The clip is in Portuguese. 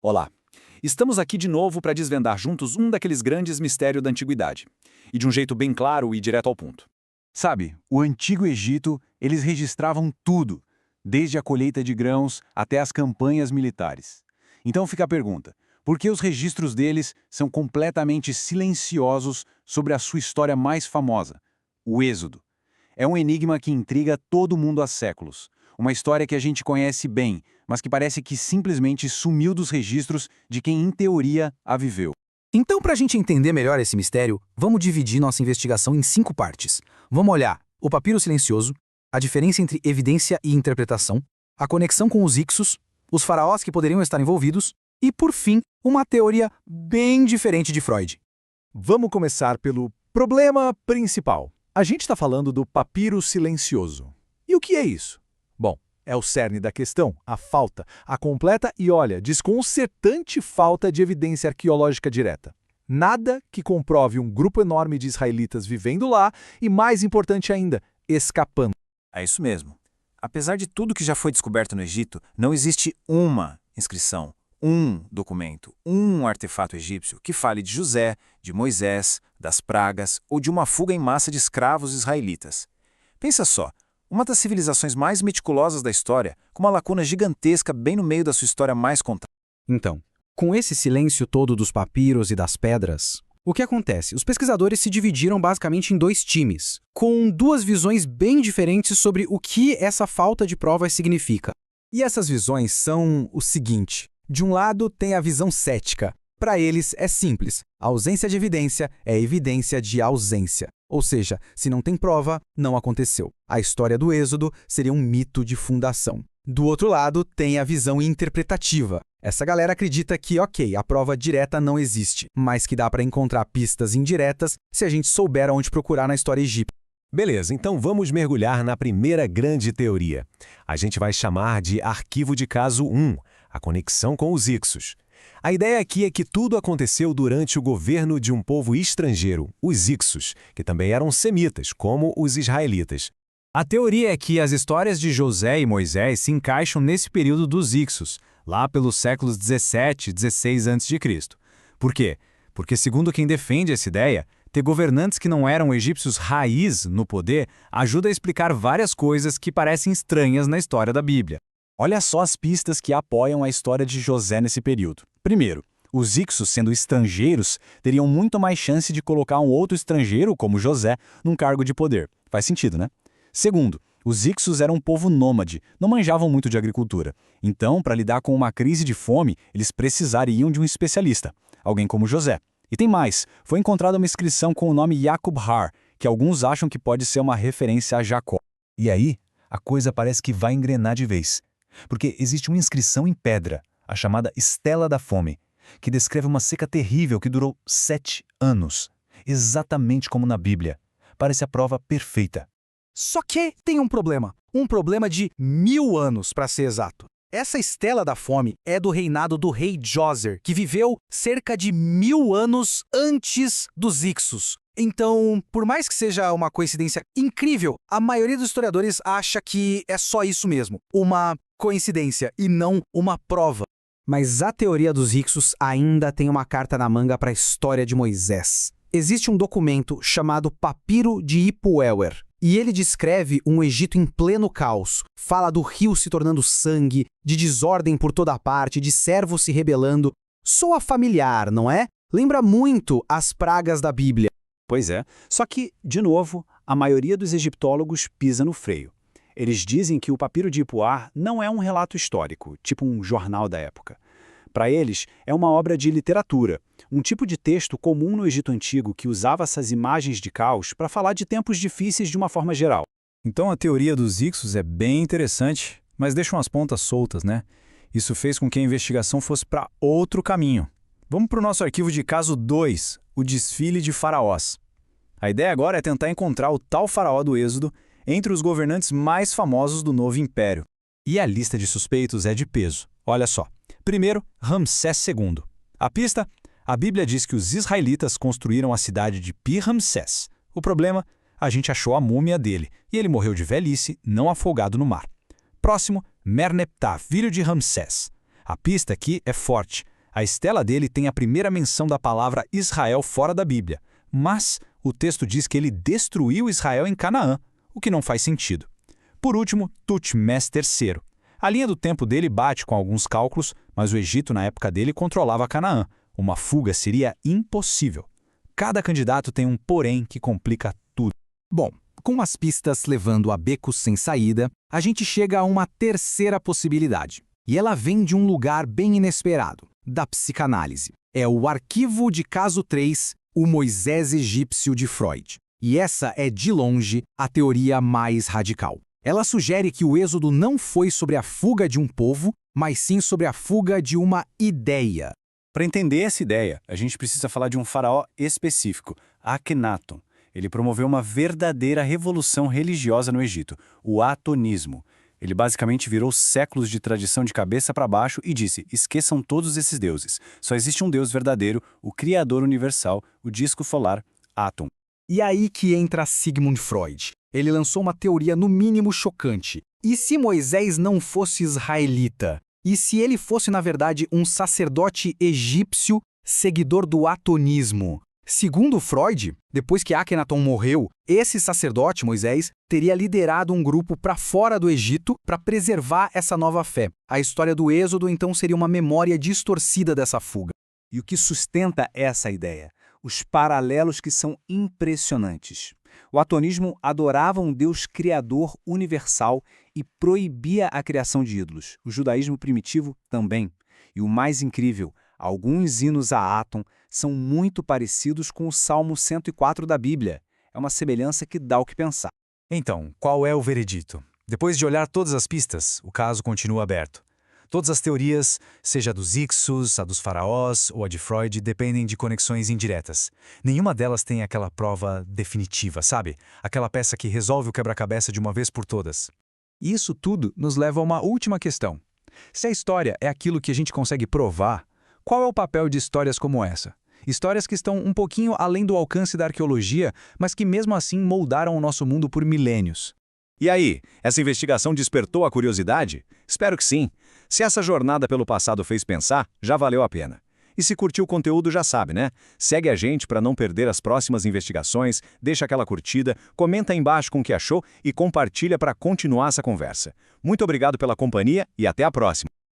Olá! Estamos aqui de novo para desvendar juntos um daqueles grandes mistérios da antiguidade. E de um jeito bem claro e direto ao ponto. Sabe, o Antigo Egito, eles registravam tudo, desde a colheita de grãos até as campanhas militares. Então fica a pergunta, por que os registros deles são completamente silenciosos sobre a sua história mais famosa, o Êxodo? É um enigma que intriga todo mundo há séculos. Uma história que a gente conhece bem, mas que parece que simplesmente sumiu dos registros de quem, em teoria, a viveu. Então, para a gente entender melhor esse mistério, vamos dividir nossa investigação em 5 partes. Vamos olhar o papiro silencioso, a diferença entre evidência e interpretação, a conexão com os Ixos, os faraós que poderiam estar envolvidos e, por fim, uma teoria bem diferente de Freud. Vamos começar pelo problema principal. A gente está falando do papiro silencioso. E o que é isso? Bom, é o cerne da questão, a falta, a completa e, olha, desconcertante falta de evidência arqueológica direta. Nada que comprove um grupo enorme de israelitas vivendo lá e, mais importante ainda, escapando. É isso mesmo. Apesar de tudo que já foi descoberto no Egito, não existe uma inscrição, um documento, um artefato egípcio que fale de José, de Moisés, das pragas ou de uma fuga em massa de escravos israelitas. Pensa só, uma das civilizações mais meticulosas da história, com uma lacuna gigantesca bem no meio da sua história mais contada. Então, com esse silêncio todo dos papiros e das pedras, o que acontece? Os pesquisadores se dividiram basicamente em 2 times, com 2 visões bem diferentes sobre o que essa falta de provas significa. E essas visões são o seguinte: de um lado tem a visão cética. Para eles é simples, a ausência de evidência é evidência de ausência. Ou seja, se não tem prova, não aconteceu. A história do Êxodo seria um mito de fundação. Do outro lado, tem a visão interpretativa. Essa galera acredita que, ok, a prova direta não existe, mas que dá para encontrar pistas indiretas se a gente souber onde procurar na história egípcia. Beleza, então vamos mergulhar na primeira grande teoria. A gente vai chamar de arquivo de caso 1, a conexão com os Ixos. A ideia aqui é que tudo aconteceu durante o governo de um povo estrangeiro, os Ixos, que também eram semitas, como os israelitas. A teoria é que as histórias de José e Moisés se encaixam nesse período dos Ixos, lá pelos séculos 17 e 16 a.C. Por quê? Porque, segundo quem defende essa ideia, ter governantes que não eram egípcios raiz no poder ajuda a explicar várias coisas que parecem estranhas na história da Bíblia. Olha só as pistas que apoiam a história de José nesse período. Primeiro, os Ixos, sendo estrangeiros, teriam muito mais chance de colocar um outro estrangeiro, como José, num cargo de poder. Faz sentido, né? Segundo, os Ixos eram um povo nômade, não manjavam muito de agricultura. Então, para lidar com uma crise de fome, eles precisariam de um especialista, alguém como José. E tem mais, foi encontrada uma inscrição com o nome Jacob Har, que alguns acham que pode ser uma referência a Jacó. E aí, a coisa parece que vai engrenar de vez. Porque existe uma inscrição em pedra, a chamada Estela da Fome, que descreve uma seca terrível que durou 7 anos, exatamente como na Bíblia. Parece a prova perfeita. Só que tem um problema de 1000 anos, para ser exato. Essa Estela da Fome é do reinado do rei Djoser, que viveu cerca de 1000 anos antes dos Ixos. Então, por mais que seja uma coincidência incrível, a maioria dos historiadores acha que é só isso mesmo, uma coincidência e não uma prova. Mas a teoria dos Ixos ainda tem uma carta na manga para a história de Moisés. Existe um documento chamado Papiro de Ipuéuer, e ele descreve um Egito em pleno caos. Fala do rio se tornando sangue, de desordem por toda parte, de servos se rebelando. Soa familiar, não é? Lembra muito as pragas da Bíblia. Pois é, só que, de novo, a maioria dos egiptólogos pisa no freio. Eles dizem que o papiro de Ipuar não é um relato histórico, tipo um jornal da época. Para eles, é uma obra de literatura, um tipo de texto comum no Egito Antigo que usava essas imagens de caos para falar de tempos difíceis de uma forma geral. Então a teoria dos Ixos é bem interessante, mas deixa umas pontas soltas, né? Isso fez com que a investigação fosse para outro caminho. Vamos para o nosso arquivo de caso 2, o desfile de faraós. A ideia agora é tentar encontrar o tal faraó do Êxodo entre os governantes mais famosos do novo império. E a lista de suspeitos é de peso. Olha só. Primeiro, Ramsés II. A pista? A Bíblia diz que os israelitas construíram a cidade de Pi-Ramsés. O problema? A gente achou a múmia dele, e ele morreu de velhice, não afogado no mar. Próximo, Merneptah, filho de Ramsés. A pista aqui é forte. A estela dele tem a primeira menção da palavra Israel fora da Bíblia, mas o texto diz que ele destruiu Israel em Canaã, o que não faz sentido. Por último, Tutmés III. A linha do tempo dele bate com alguns cálculos, mas o Egito na época dele controlava Canaã. Uma fuga seria impossível. Cada candidato tem um porém que complica tudo. Bom, com as pistas levando a becos sem saída, a gente chega a uma terceira possibilidade. E ela vem de um lugar bem inesperado, da psicanálise. É o arquivo de caso 3, o Moisés egípcio de Freud. E essa é, de longe, a teoria mais radical. Ela sugere que o êxodo não foi sobre a fuga de um povo, mas sim sobre a fuga de uma ideia. Para entender essa ideia, a gente precisa falar de um faraó específico, Akhenaton. Ele promoveu uma verdadeira revolução religiosa no Egito, o atonismo. Ele basicamente virou séculos de tradição de cabeça para baixo e disse: esqueçam todos esses deuses. Só existe um Deus verdadeiro, o Criador universal, o disco solar, Atom. E aí que entra Sigmund Freud. Ele lançou uma teoria no mínimo chocante. E se Moisés não fosse israelita? E se ele fosse, na verdade, um sacerdote egípcio seguidor do atonismo? Segundo Freud, depois que Akhenaton morreu, esse sacerdote, Moisés, teria liderado um grupo para fora do Egito para preservar essa nova fé. A história do Êxodo, então, seria uma memória distorcida dessa fuga. E o que sustenta essa ideia? Os paralelos que são impressionantes. O atonismo adorava um Deus criador universal e proibia a criação de ídolos. O judaísmo primitivo também. E o mais incrível, alguns hinos a Atom são muito parecidos com o Salmo 104 da Bíblia. É uma semelhança que dá o que pensar. Então, qual é o veredito? Depois de olhar todas as pistas, o caso continua aberto. Todas as teorias, seja a dos Ixos, a dos faraós ou a de Freud, dependem de conexões indiretas. Nenhuma delas tem aquela prova definitiva, sabe? Aquela peça que resolve o quebra-cabeça de uma vez por todas. E isso tudo nos leva a uma última questão. Se a história é aquilo que a gente consegue provar, qual é o papel de histórias como essa? Histórias que estão um pouquinho além do alcance da arqueologia, mas que mesmo assim moldaram o nosso mundo por milênios. E aí, essa investigação despertou a curiosidade? Espero que sim. Se essa jornada pelo passado fez pensar, já valeu a pena. E se curtiu o conteúdo, já sabe, né? Segue a gente para não perder as próximas investigações, deixa aquela curtida, comenta aí embaixo com o que achou e compartilha para continuar essa conversa. Muito obrigado pela companhia e até a próxima!